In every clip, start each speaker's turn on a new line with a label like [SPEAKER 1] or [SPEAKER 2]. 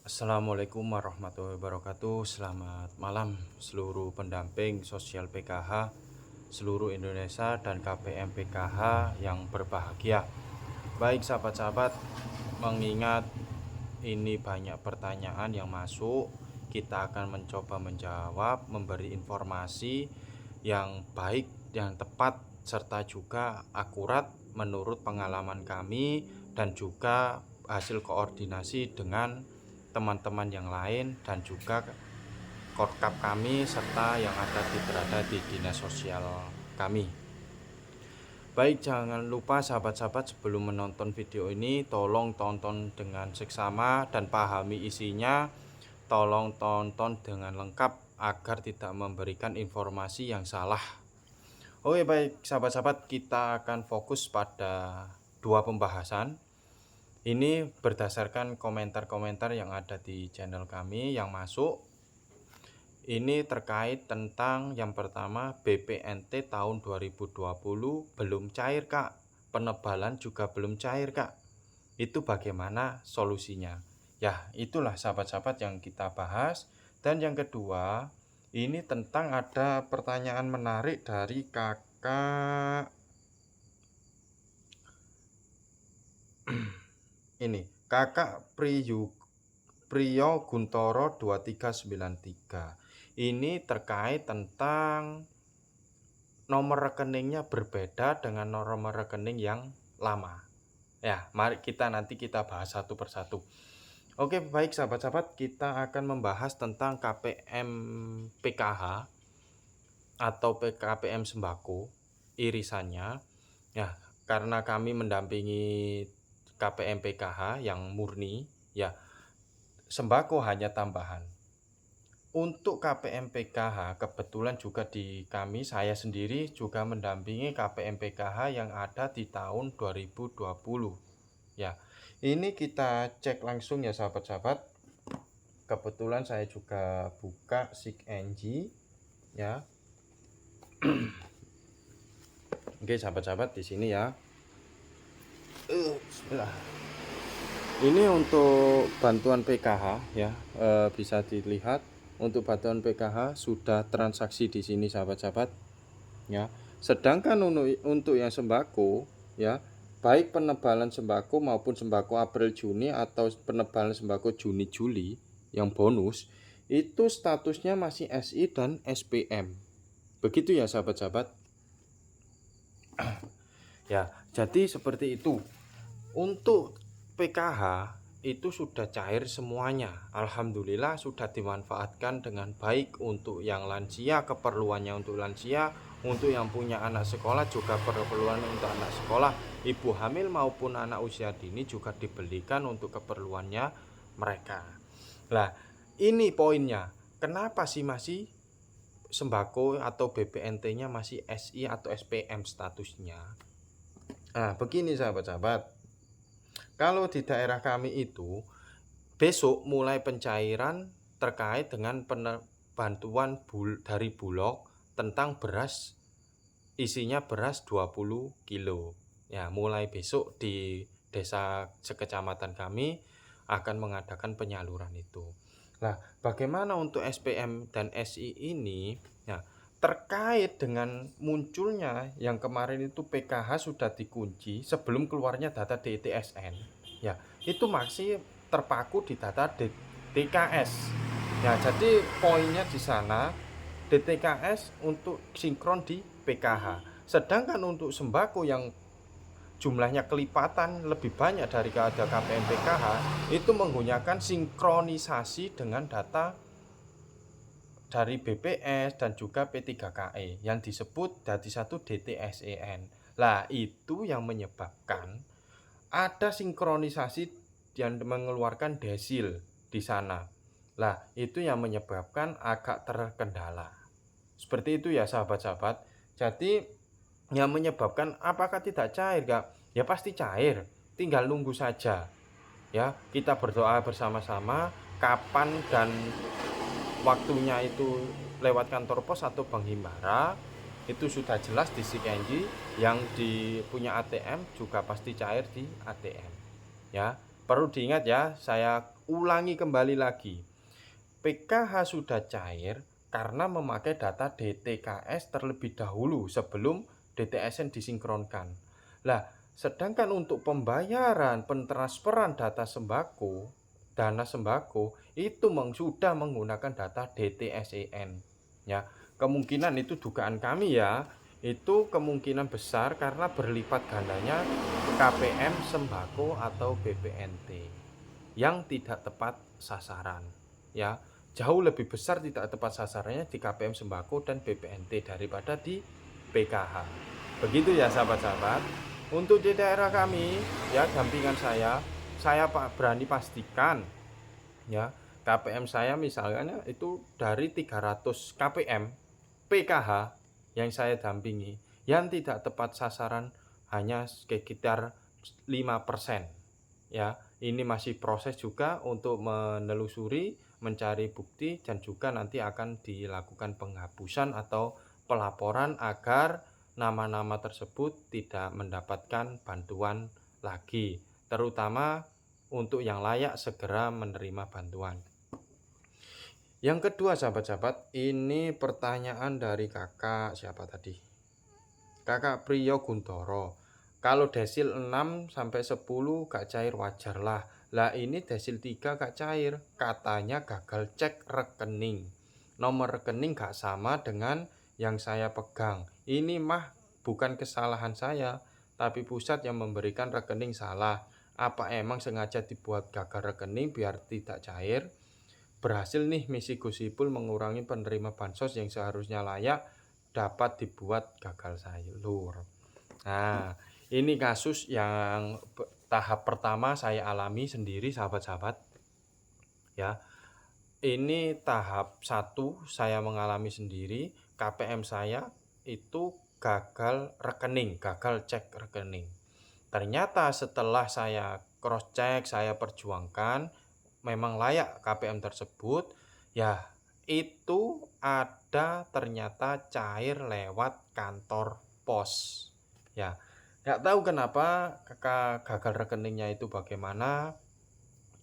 [SPEAKER 1] Assalamualaikum warahmatullahi wabarakatuh. Selamat malam seluruh pendamping sosial PKH seluruh Indonesia dan KPM PKH yang berbahagia. Baik sahabat-sahabat, mengingat ini banyak pertanyaan yang masuk, kita akan mencoba menjawab, memberi informasi yang baik, yang tepat, serta juga akurat menurut pengalaman kami dan juga hasil koordinasi dengan teman-teman yang lain dan juga korkap kami serta yang berada di dinas sosial kami. Baik, jangan lupa sahabat-sahabat, sebelum menonton video ini tolong tonton dengan seksama dan pahami isinya. Tolong tonton dengan lengkap agar tidak memberikan informasi yang salah. Oke, baik sahabat-sahabat, kita akan fokus pada dua pembahasan. Ini berdasarkan komentar-komentar yang ada di channel kami yang masuk. Ini terkait tentang yang pertama, BPNT tahun 2020 belum cair Kak, penebalan juga belum cair Kak. Itu bagaimana solusinya? Ya, itulah sahabat-sahabat yang kita bahas. Dan yang kedua, ini tentang ada pertanyaan menarik dari kakak ini, kakak Priyo Guntoro 2393. Ini terkait tentang nomor rekeningnya berbeda dengan nomor rekening yang lama. Ya, mari nanti kita bahas satu persatu. Oke, baik sahabat-sahabat, kita akan membahas tentang KPM PKH atau KPM sembako irisannya. Ya, karena kami mendampingi KPM PKH yang murni, ya, sembako hanya tambahan. Untuk KPM PKH kebetulan juga saya sendiri juga mendampingi KPM PKH yang ada di tahun 2020. Ya, ini kita cek langsung ya sahabat-sahabat. Kebetulan saya juga buka SIG-NG ya. Oke sahabat-sahabat, di sini ya. Bismillah. Ini untuk bantuan PKH ya, bisa dilihat untuk bantuan PKH sudah transaksi di sini sahabat-sahabat ya. Sedangkan untuk yang sembako ya, baik penebalan sembako maupun sembako April Juni atau penebalan sembako Juni Juli yang bonus, itu statusnya masih SI dan SPM. Begitu ya sahabat-sahabat. Ya, jadi seperti itu. Untuk PKH itu sudah cair semuanya. Alhamdulillah sudah dimanfaatkan dengan baik untuk yang lansia, keperluannya untuk lansia, untuk yang punya anak sekolah juga keperluan untuk anak sekolah, ibu hamil maupun anak usia dini juga dibelikan untuk keperluannya mereka. Nah, ini poinnya. Kenapa sih masih sembako atau BPNT-nya masih SI atau SPM statusnya? Nah, begini sahabat-sahabat. Kalau di daerah kami itu besok mulai pencairan terkait dengan bantuan dari Bulog tentang beras, isinya beras 20 kilo. Ya, mulai besok di desa sekecamatan kami akan mengadakan penyaluran itu. Nah, bagaimana untuk SPM dan SI ini? Nah, terkait dengan munculnya yang kemarin itu PKH sudah dikunci sebelum keluarnya data DTSN. Ya, itu masih terpaku di data DTKS. Ya, jadi poinnya di sana DTKS untuk sinkron di PKH. Sedangkan untuk sembako yang jumlahnya kelipatan lebih banyak dari ada KPM PKH itu menggunakan sinkronisasi dengan data dari BPS dan juga P3KE yang disebut dari satu DTSEN. Lah, itu yang menyebabkan ada sinkronisasi yang mengeluarkan desil di sana. Lah, itu yang menyebabkan agak terkendala. Seperti itu ya sahabat-sahabat. Jadi yang menyebabkan apakah tidak cair Kak? Ya pasti cair, tinggal nunggu saja. Ya, kita berdoa bersama-sama kapan dan waktunya itu lewat kantor pos atau Bank Himbara. Itu sudah jelas di SIG-NG, yang punya ATM juga pasti cair di ATM. Ya, perlu diingat ya, saya ulangi kembali lagi. PKH sudah cair karena memakai data DTKS terlebih dahulu sebelum DTSN disinkronkan. Lah, sedangkan untuk pembayaran pentransferan dana sembako itu sudah menggunakan data DTSEN. Ya, kemungkinan itu dugaan kami ya, itu kemungkinan besar karena berlipat gandanya KPM sembako atau BPNT yang tidak tepat sasaran. Ya, jauh lebih besar tidak tepat sasarannya di KPM sembako dan BPNT daripada di PKH. Begitu ya sahabat-sahabat. Untuk di daerah kami, ya dampingan saya berani pastikan ya KPM saya misalnya itu dari 300 KPM PKH yang saya dampingi yang tidak tepat sasaran hanya sekitar 5%. Ya, ini masih proses juga untuk menelusuri, mencari bukti dan juga nanti akan dilakukan penghapusan atau pelaporan agar nama-nama tersebut tidak mendapatkan bantuan lagi, terutama untuk yang layak segera menerima bantuan. Yang kedua sahabat-sahabat, ini pertanyaan dari kakak siapa tadi? Kakak Priyo Guntoro. Kalau desil 6 sampai 10 gak cair wajar lah. Lah ini desil 3 gak cair. Katanya gagal cek rekening. Nomor rekening gak sama dengan yang saya pegang. Ini mah bukan kesalahan saya, tapi pusat yang memberikan rekening salah. Apa emang sengaja dibuat gagal rekening biar tidak cair? Berhasil nih misi Gus Ipul mengurangi penerima bansos yang seharusnya layak dapat dibuat gagal salur. Nah, ini kasus yang tahap pertama saya alami sendiri sahabat-sahabat. Ya, ini tahap 1 saya mengalami sendiri. KPM saya itu gagal rekening, gagal cek rekening. Ternyata setelah saya cross check, saya perjuangkan, memang layak KPM tersebut, ya itu ada ternyata cair lewat kantor pos. Ya, nggak tahu kenapa gagal rekeningnya itu bagaimana,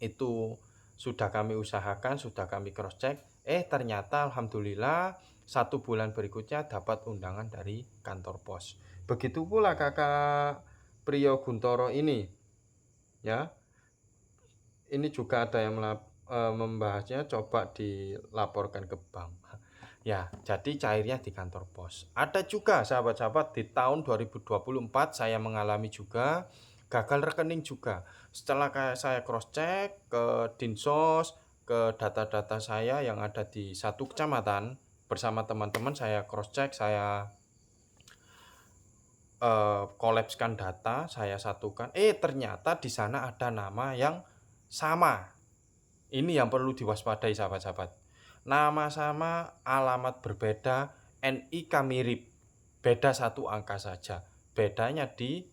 [SPEAKER 1] itu sudah kami usahakan, sudah kami cross check, ternyata alhamdulillah 1 bulan berikutnya dapat undangan dari kantor pos. Begitu pula kakak Priyo Guntoro ini, ya. Ini juga ada yang membahasnya, coba dilaporkan ke bank. Ya, jadi cairnya di kantor pos. Ada juga sahabat-sahabat di tahun 2024 saya mengalami juga gagal rekening juga. Setelah saya cross check ke Dinsos, ke data-data saya yang ada di satu kecamatan, bersama teman-teman saya cross check, saya kolapskan data, saya satukan. Ternyata di sana ada nama yang sama. Ini yang perlu diwaspadai sahabat-sahabat. Nama sama, alamat berbeda, NIK mirip, beda 1 angka saja. Bedanya di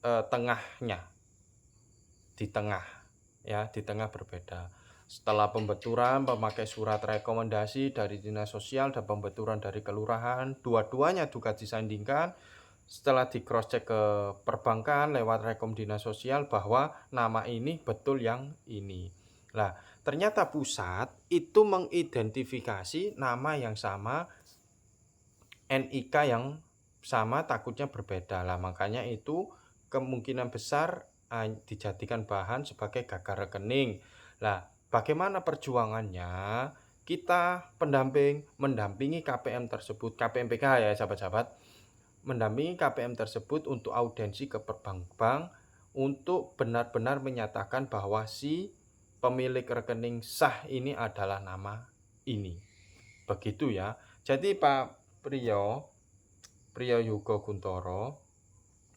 [SPEAKER 1] tengahnya, di tengah, ya, di tengah berbeda. Setelah pembetulan memakai surat rekomendasi dari dinas sosial dan pembetulan dari kelurahan, dua-duanya juga disandingkan. Setelah di cross check ke perbankan lewat rekom dinas sosial bahwa nama ini betul yang ini. Nah, ternyata pusat itu mengidentifikasi nama yang sama, NIK yang sama, takutnya berbeda lah. Makanya itu kemungkinan besar dijadikan bahan sebagai gagal rekening. Lah, bagaimana perjuangannya? Kita mendampingi KPM tersebut, KPM PKH ya sahabat-sahabat, mendampingi KPM tersebut untuk audiensi ke bank untuk benar-benar menyatakan bahwa si pemilik rekening sah ini adalah nama ini. Begitu ya. Jadi Pak Priyo Yugo Guntoro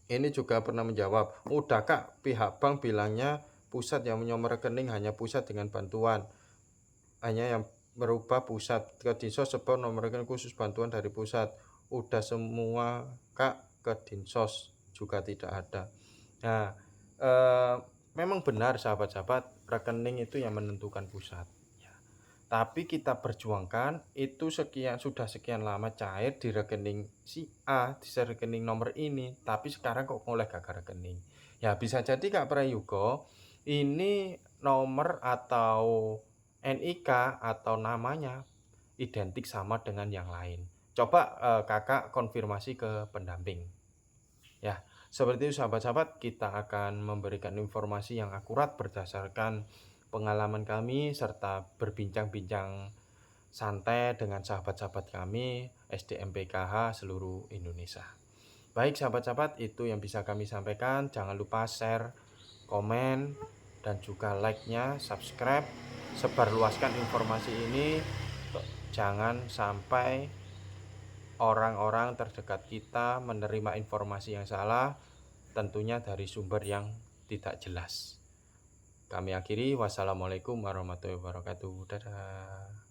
[SPEAKER 1] ini juga pernah menjawab, udah Kak, pihak bank bilangnya pusat yang nomor rekening hanya pusat dengan bantuan, hanya yang merubah pusat ke Dinsos sebab nomor rekening khusus bantuan dari pusat. Udah semua Kak, ke Dinsos juga tidak ada. Nah, memang benar sahabat-sahabat, rekening itu yang menentukan pusat ya. Tapi kita perjuangkan itu sudah sekian lama cair di rekening si A, di rekening nomor ini, tapi sekarang kok mulai gagal rekening. Ya bisa jadi Kak Prayugo ini nomor atau NIK atau namanya identik sama dengan yang lain. Coba Kakak konfirmasi ke pendamping. Ya, seperti itu sahabat-sahabat, kita akan memberikan informasi yang akurat berdasarkan pengalaman kami serta berbincang-bincang santai dengan sahabat-sahabat kami SDM PKH seluruh Indonesia. Baik sahabat-sahabat, itu yang bisa kami sampaikan. Jangan lupa share, komen, dan juga like-nya, subscribe, sebarluaskan informasi ini. Jangan sampai orang-orang terdekat kita menerima informasi yang salah, tentunya dari sumber yang tidak jelas. Kami akhiri, wassalamualaikum warahmatullahi wabarakatuh. Dadah.